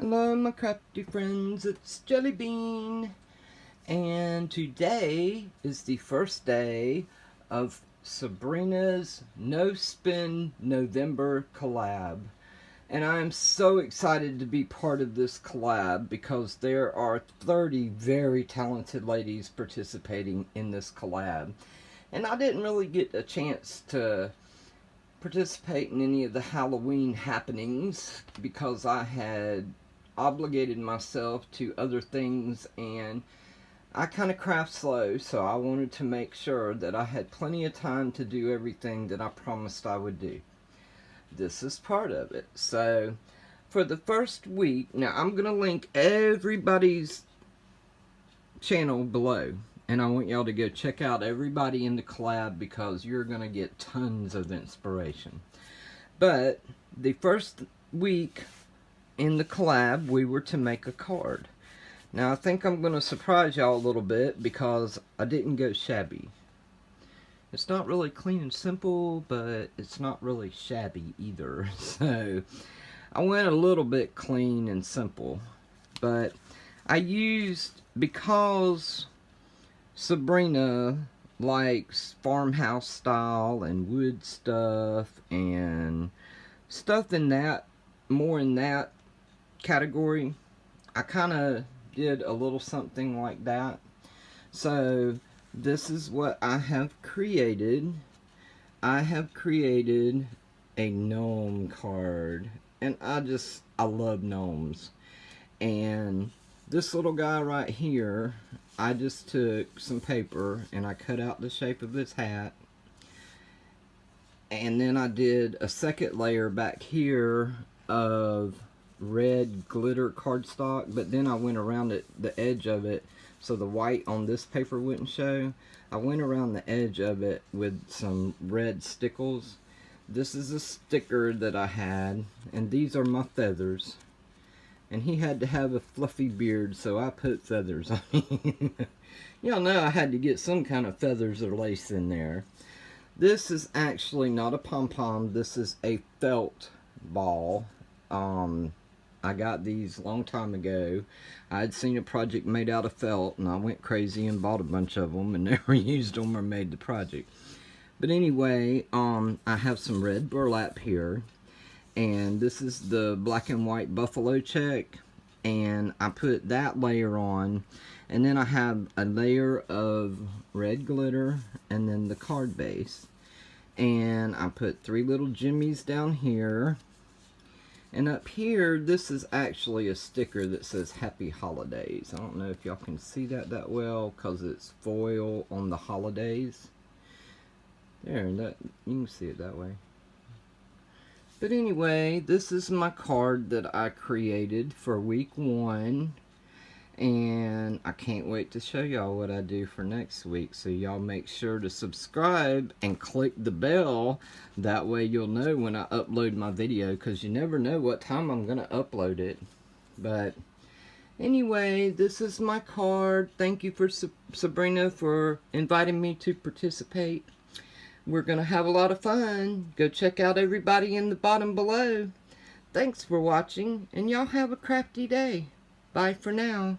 Hello my crafty friends, it's Jelly Bean, and today is the first day of Sabrina's No Spin November collab, and I'm so excited to be part of this collab because there are 30 very talented ladies participating in this collab, and I didn't really get a chance to participate in any of the Halloween happenings because I had obligated myself to other things, and I kind of craft slow, so I wanted to make sure that I had plenty of time to do everything that I promised I would do. This is part of it. So for the first week, now I'm going to link everybody's channel below, and I want y'all to go check out everybody in the collab because you're going to get tons of inspiration. But the first week in the collab, we were to make a card. Now I think I'm going to surprise y'all a little bit because I didn't go shabby. It's not really clean and simple, but it's not really shabby either. So I went a little bit clean and simple. But I used, because Sabrina likes farmhouse style and wood stuff and stuff in that, more in that category, I kind of did a little something like that. So this is what I have created. I have created a gnome card, and I love gnomes. And this little guy right here, I just took some paper and I cut out the shape of his hat, and then I did a second layer back here of red glitter cardstock, but then I went around the edge of it so the white on this paper wouldn't show. I went around the edge of it with some red stickles. This is a sticker that I had, and these are my feathers. And he had to have a fluffy beard, so I put feathers on him. Y'all know I had to get some kind of feathers or lace in there. This is actually not a pom-pom. This is a felt ball. I got these a long time ago. I had seen a project made out of felt, and I went crazy and bought a bunch of them and never used them or made the project. But anyway, I have some red burlap here. And this is the black and white buffalo check, and I put that layer on, and then I have a layer of red glitter and then the card base, and I put 3 little jimmies down here, and up here this is actually a sticker that says Happy Holidays. I don't know if y'all can see that well because it's foil on the holidays. There, that you can see it that way. But anyway, this is my card that I created for week 1. And I can't wait to show y'all what I do for next week. So y'all make sure to subscribe and click the bell. That way you'll know when I upload my video, because you never know what time I'm going to upload it. But anyway, this is my card. Thank you for Sabrina for inviting me to participate. We're going to have a lot of fun. Go check out everybody in the bottom below. Thanks for watching, and y'all have a crafty day. Bye for now.